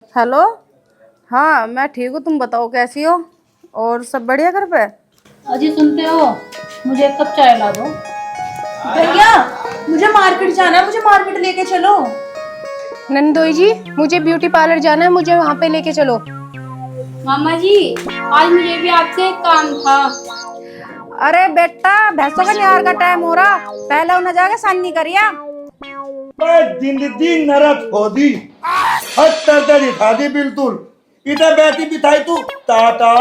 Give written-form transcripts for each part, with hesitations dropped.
Hello. हाँ मैं ठीक हूँ, तुम बताओ कैसी हो? और सब बढ़िया घर पे? अजी सुनते हो, मुझे एक कप चाय ला दो। भैया मुझे मार्केट जाना है, मुझे मार्केट लेके चलो। नंदोई जी, मुझे ब्यूटी पार्लर जाना है, मुझे वहाँ पे लेके चलो। मामा जी, आज मुझे भी आपसे एक काम था। अरे बेटा, भैंसों का निहार का टाइम हो रहा, पहले उन्हें जाके सानी करिया। जिंदगी नरक हो दी, हद तरह दिखा दी बिल्कुल। इधर बैठी बिठाई तू टाटा,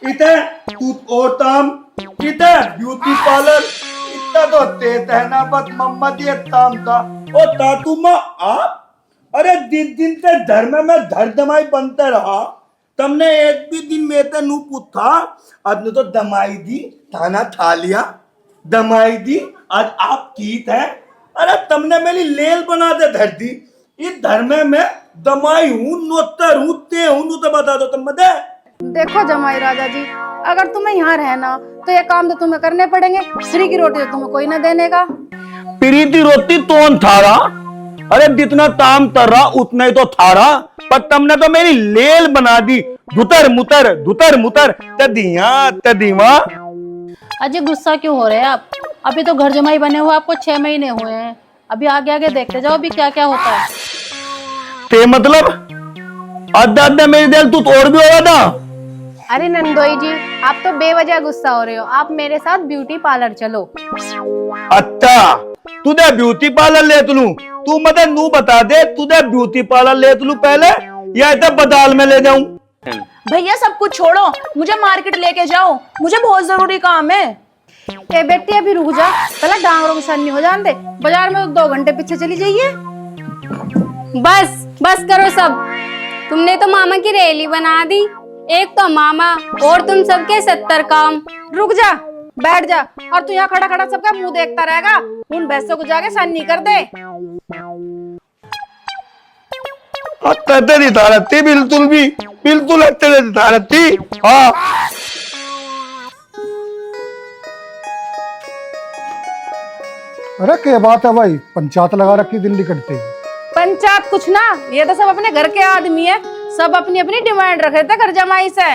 इधर तू और ताम, इधर ब्यूटी पार्लर। इतना तो तेज है ना बस मम्मा दिए ताम था और तातू माँ आप। अरे दिन दिन से धर्म में धरदमाई बनते रहा। तुमने एक भी दिन में तो नू पूछा, अब ने तो दमाई दी, थाना था लिया, दमाई दी, आज आप ठीक है। अरे तुमने मेरी लेल बना दे धर दी। इस धर्म में दमाई हूँ, नोतर हूँ, ते हूँ, तो बता दो तुम बता। देखो जमाई राजा जी, अगर तुम्हें यहाँ रहना तो ये काम तो तुम्हें करने पड़ेंगे। फ्री की रोटी तो तुम्हें कोई ना देने का। प्रीति रोटी तोन थारा। अरे जितना ताम तर रहा उतना ही तो थारा, पर तुमने तो मेरी लेल बना दी। धुतर मुतर तदीवा। अजी गुस्सा क्यों हो रहे हैं आप? अभी तो घर जमाई बने हुए आपको 6 महीने हुए हैं। अभी आगे आगे देखते जाओ अभी क्या क्या होता है। ते मतलब अद्धा अद्धा मेरी दिल तू तोड़ भी होगा था। अरे नंदोई जी, आप तो बेवजह गुस्सा हो रहे हो। आप मेरे साथ ब्यूटी पार्लर चलो। अच्छा तुझे ब्यूटी पार्लर ले तलू, तू मतलब नू बता दे तुझे ब्यूटी पार्लर ले तलू पहले या इधर बदाल में ले जाऊं? भैया सब कुछ छोड़ो, मुझे मार्केट लेके जाओ, मुझे बहुत जरूरी काम है। ए बेटी अभी रुक जा, पहले डांगरों की सन्नी हो जान दे। बाजार में तो 2 घंटे पीछे चली जाइए। बस बस करो सब। तुमने तो मामा की रैली बना दी। एक तो मामा और तुम सबके 70 काम। रुक जा, बैठ जा, और तू यहाँ खड़ा खड़ा सबका मुंह देखता रहेगा। उन भैंसों को जाके सन्नी कर दे। तेरी धारती बिल्कुल तेरी धारती। हाँ अरे क्या बात है भाई, पंचायत लगा रखी दिल्ली कटते ही। पंचायत कुछ ना, ये तो सब अपने घर के आदमी है। सब अपनी अपनी डिमांड रखे थे घर जमाई से।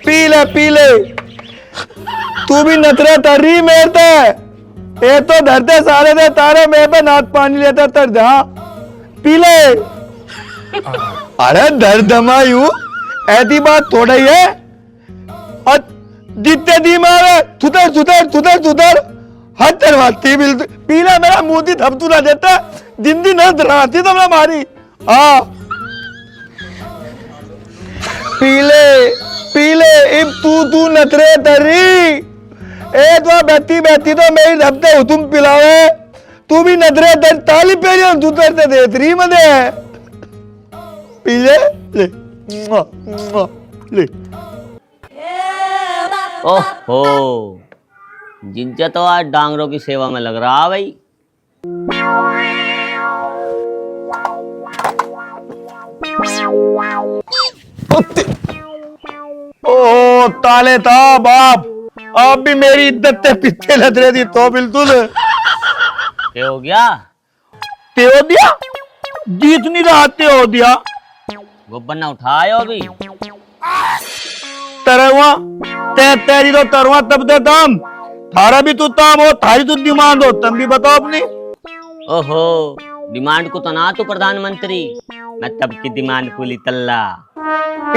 पी ले तू भी नतरे तर रही मेरे ते। ये तो धरते सारे दे तारे मेरे पे नाथ पानी लेता तर जा। पी ले। अरे दर्द मायू ऐसी बात थोड़ा ही है। और जितने दी मारे सुधर हर तरवाती बिल्कुल। पी ले, मेरा मुंह दी धब तू ना देता, जिंदी न धराती तो मारी। हाँ पी ले इब तू नतरे तरी। ए तो बैठी तो मेरी धबते हो तुम पिलावे। तू भी नतरे तर ताली पे तू तरते देतरी मदे। पी ले ले। ओहो, जिंजा तो आज डांगरों की सेवा में लग रहा भाई। ओ ताले था बाप, आप भी मेरी इज्जत ते पीछे लग रही थी तो बिल्कुल। क्या हो गया? ते हो दिया, जीत नहीं रहा ते हो दिया। गोबर ना उठाए अभी। तरवा तेरी तो तरवा तब दे दाम। थारा भी तू ताम हो, थारी तू डिमांड हो, तुम भी बताओ अपनी। ओहो, डिमांड को तो ना तो प्रधानमंत्री, मैं तब की डिमांड फूली तल्ला।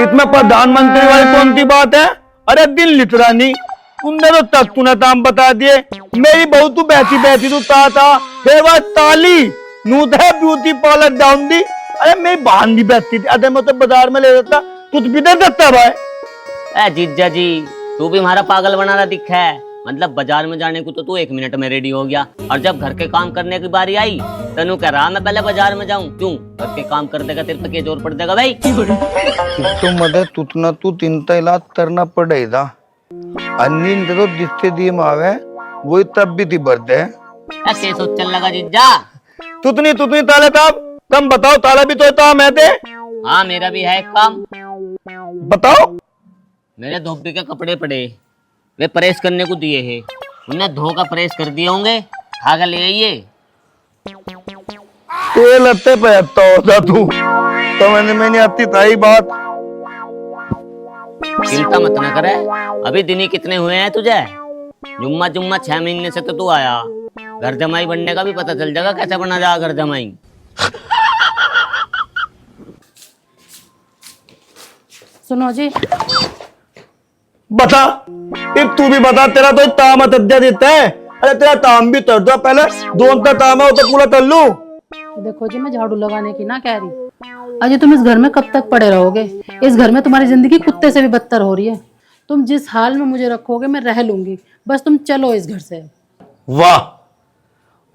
इसमें प्रधानमंत्री वाली कौन सी बात है? अरे दिल लिटरा नहीं, तुमने तो तक तूने दाम बता दिए। मेरी बहू तू बैठी तू था फिर वह ताली नू थे ब्यूटी पार्लर डाउन दी। अरे मेरी बहन भी बैठती थी, अरे मैं तो बाजार में ले देता, तू भी दे देता भाई। ए जीजा जी, तू भी हमारा पागल बनाना दिखा है। मतलब बाजार में जाने को तो तू 1 मिनट में रेडी हो गया, और जब घर के काम करने की बारी आई तनु कह रहा मैं पहले बाजार में जाऊं। क्यों? घर के काम कर देगा तेरे पे क्या जोर पड़ जाएगा भाई? तो मदे तुतना तू तिनता इलाज करना पड़ेगा। अन्नी तो जिससे दी मावे वही तब भी थी बरदे। ऐसे सोच चल लगा जीजा। तुतनी ताले ताब कम बताओ, ताला भी तो मैं थे। हाँ मेरा भी है काम। बताओ। मेरे धोबी के कपड़े पड़े, वे प्रेस करने को दिए हैं, उन्हें धो का प्रेस कर दिए होंगे, खा कर ले आइए। ये लत्ते पे होता तू तो मैंने नहीं आती ताई बात। चिंता मत न करे, अभी दिन ही कितने हुए हैं तुझे? जुम्मा जुम्मा 6 महीने से तो तू आया, घर जमाई बनने का भी पता चल जाएगा कैसे बना जाएगा घर जमाई। सुनो जी, बता, अब तू भी बता, तेरा तो ताम अद्या देता है। अरे तेरा ताम भी तर दो पहले, दोन का ताम है वो तो पूरा कर लू। देखो जी, मैं झाड़ू लगाने की ना कह रही। अजय तुम इस घर में कब तक पड़े रहोगे? इस घर में तुम्हारी जिंदगी कुत्ते से भी बदतर हो रही है। तुम जिस हाल में मुझे रखोगे मैं रह लूंगी, बस तुम चलो इस घर से। वाह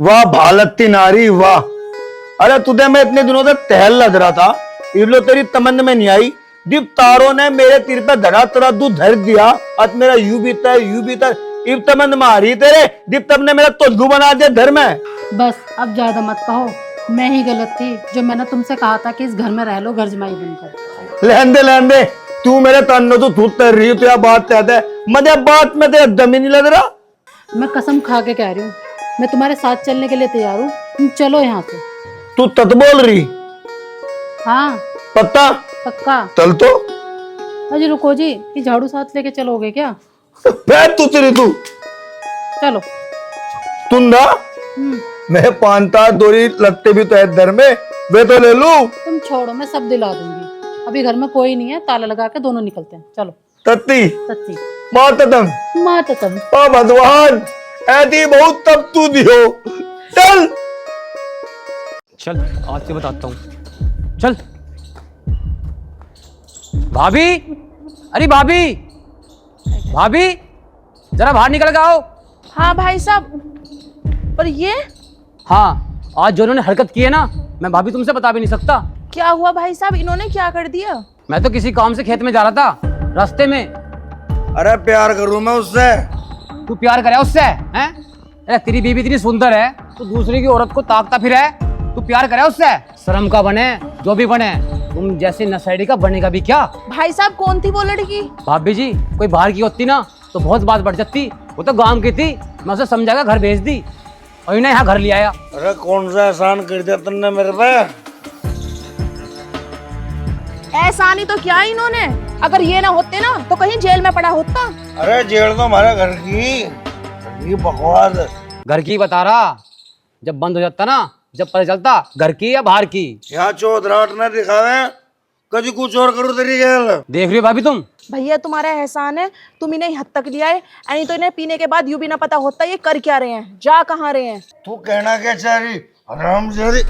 वाह भारती नारी वाह। अरे तुझे मैं इतने दिनों से टहल लग रहा था, इबलो तेरी तमन्ना में नहीं आई। दीप तारों ने मेरे तीर पे धड़ा तड़ा दूध धर दिया, आज मेरा यू बीता इब तमन्ना मारी तेरे। दीप तब ने मेरा तोल्लू बना दिया घर में। बस अब ज्यादा मत कहो, मैं ही गलत थी जो मैंने तुमसे कहा था कि इस घर में रह लो घर जमाई बनकर। लेन दे तू मेरे तन्नो तो तू तर रही तो बात कहता है, मुझे बात में तेरा दम ही नहीं लग रहा। मैं कसम खा के कह रही हूँ, मैं तुम्हारे साथ चलने के लिए तैयार हूँ, तुम चलो यहाँ से। तू तत बोल रही? हाँ पक्का? पक्का। चल तो। अजय रुको जी, ये झाड़ू साथ लेके चलोगे क्या? तू तेरी तू चलो। तुंदा मैं पांता दोरी लगते भी तो है दर में, वे तो ले लू। तुम छोड़ो, मैं सब दिला दूंगी। अभी घर में कोई नहीं है, ताला लगा के दोनों निकलते हैं। चलो। तत्ती सच्ची मातम मातम। ओ भगवान, ऐसी बहुत तब तू दियो। चल चल आज से बताता हूँ। चल भाभी, अरे भाभी, भाभी जरा बाहर निकल के आओ। हाँ भाई साहब, पर ये हाँ, आज जो उन्होंने हरकत की है ना, मैं भाभी तुमसे बता भी नहीं सकता। क्या हुआ भाई साहब, इन्होंने क्या कर दिया? मैं तो किसी काम से खेत में जा रहा था, रास्ते में। अरे प्यार करूं मैं उससे। तू प्यार करे उससे हैं? अरे तेरी बीवी इतनी सुंदर है, तू दूसरी की औरत को ताकता फिर है। तू प्यार करे उससे, शर्म का बने जो भी बने, तुम जैसे नशेड़ी का बनेगा भी क्या? भाई साहब कौन थी वो लड़की? भाभी जी, कोई बाहर की होती ना तो बहुत बात बढ़ जाती। वो तो गांव की थी, मैं उसे समझाकर घर भेज दी और इन्हें यहाँ घर ले आया। अरे कौन सा एहसान कर दिया तुमने मेरे पे? एहसान ही तो क्या इन्होंने, अगर ये ना होते ना तो कहीं जेल में पड़ा होता। अरे जेल तो हमारे घर की बकवास। घर की बता रहा, जब बंद हो जाता ना, जब पता चलता घर की या बाहर की। यहाँ चौधराट न दिखावे, कभी कुछ और करो तेरी जेल। देख रही हो भाभी तुम? भैया तुम्हारा एहसान है, तुम इन्हें हद तक लिया है, नहीं तो इन्हें पीने के बाद यूं भी ना पता होता ये कर क्या रहे हैं, जा कहाँ रहे हैं। तू कहना क्या चाह रही? हराम जारी।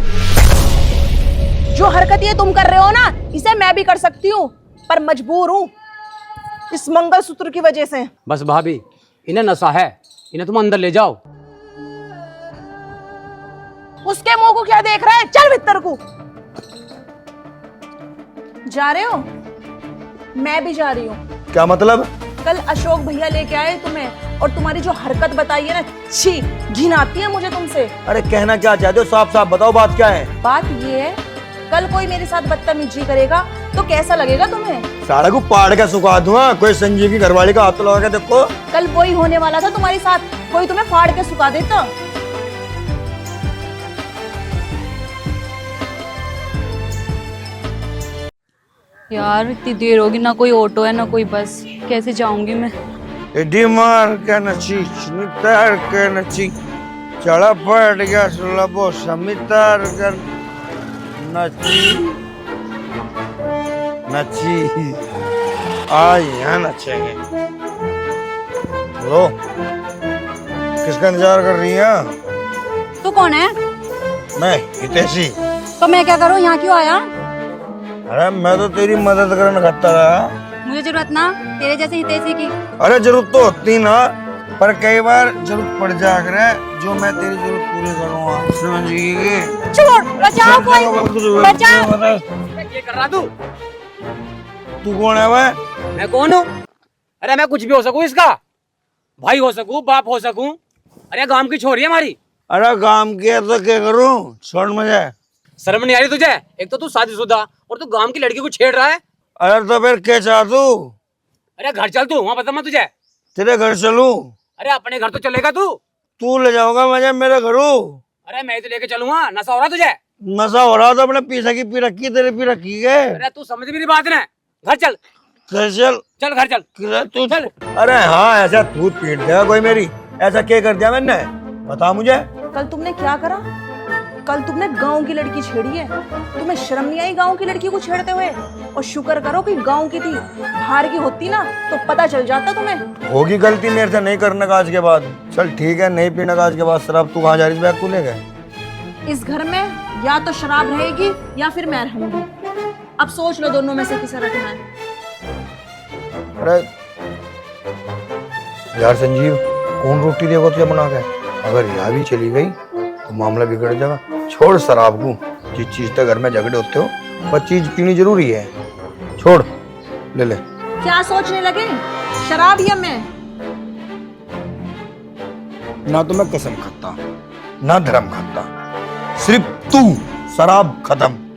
जो हरकत ये तुम कर रहे हो ना, इसे मैं भी कर सकती हूँ, पर मजबूर हूँ इस मंगलसूत्र की वजह से। बस भाभी, इन्हें नशा है, इन्हें तुम अंदर ले जाओ। उसके मुंह को क्या देख रहा है, चल भीतर को। जा रहे हो? मैं भी जा रही हूँ। क्या मतलब? कल अशोक भैया लेके आए तुम्हें, और तुम्हारी जो हरकत बताई है ना, छी घिन आती है मुझे तुमसे। अरे कहना क्या चाहते हो, साफ साफ बताओ, बात क्या है? बात ये है, कल कोई मेरे साथ बदतमीजी करेगा तो कैसा लगेगा तुम्हें? साड़ा को पाड़ के सुखा दूंगा। कोई संजीव की घरवाली का हाथ लगा के देखो। कल वही होने वाला था तुम्हारे साथ, कोई तुम्हें फाड़ के सुखा देता। यार इतनी देर होगी, ना कोई ऑटो है ना कोई बस, कैसे जाऊंगी मैं? एडी मार के नची स्मितार के नची चढ़ा पड़ गया सुलभो समितार के नची नची आज यहाँ नचेंगे। लो, किसका इंतजार कर रही है? तू कौन है? मैं हितेशी। तो मैं क्या करूँ, यहाँ क्यों आया? अरे मैं तो तेरी मदद करने खाता रहा। मुझे जरूरत ना तेरे जैसे हितैषी की। अरे जरूरत तो होती ना, पर कई बार जरूरत पड़ जाया करे, जो मैं तेरी जरूरत पूरी करूँगा, समझिएगी? छोड़, बचाओ कोई, बचाओ। ये कर रहा तू? तू कौन है वह? मैं कौन हूँ? अरे मैं कुछ भी हो सकूँ, इसका भाई हो सकूँ, बाप हो सकूँ। अरे गांव की छोरी है हमारी। अरे काम किया तो क्या करूँ, छोड़ मुझे। शर्म नहीं आ रही तुझे? एक तो तू शादीशुदा और तू गांव की लड़की को छेड़ रहा है। अरे तो फिर क्या चाह तू? अरे घर चल तू, वहाँ बता मैं तुझे। तेरे घर चलूं? अरे अपने घर तो चलेगा तू। तू ले जाओगा मुझे मेरे घरों? अरे मैं तो लेके चलूंगा, नशा हो रहा तुझे? नशा हो रहा तो अपने पीछा की पी रखी, तेरे पी रखी है। अरे तू समझ मेरी बात ना, घर चल। घर चल? चल घर चल। तू चल। अरे हाँ, ऐसा दूध पीट देगा कोई मेरी? ऐसा क्या कर दिया मैंने, बता मुझे। कल तुमने क्या करा? कल तुमने गांव की लड़की छेड़ी है। तुम्हें शर्म नहीं आई गांव की लड़की को छेड़ते हुए? और शुक्र करो कि गांव की थी, बाहर की होती ना तो पता चल जाता तुम्हें। होगी गलती मेरे से, नहीं करने का आज के बाद। चल ठीक है, नहीं पीने का आज के बाद शराब। तू कहाँ जा रही है? बैग तू ले गए? इस घर में या तो शराब रहेगी या फिर मैं रहूंगी। अब सोच लो दोनों में से किसे रखना है। अरे यार संजीव, कौन रोटी देगा तुझे बना के? अगर यहाँ भी चली गई तो मामला बिगड़ जाएगा। छोड़ शराब को, जिस चीज तक घर में झगड़े होते हो वो चीज पीनी जरूरी है। छोड़, ले ले। क्या सोचने लगे, शराब या मैं? ना तो मैं कसम खाता, ना धर्म खाता, सिर्फ तू। शराब खत्म।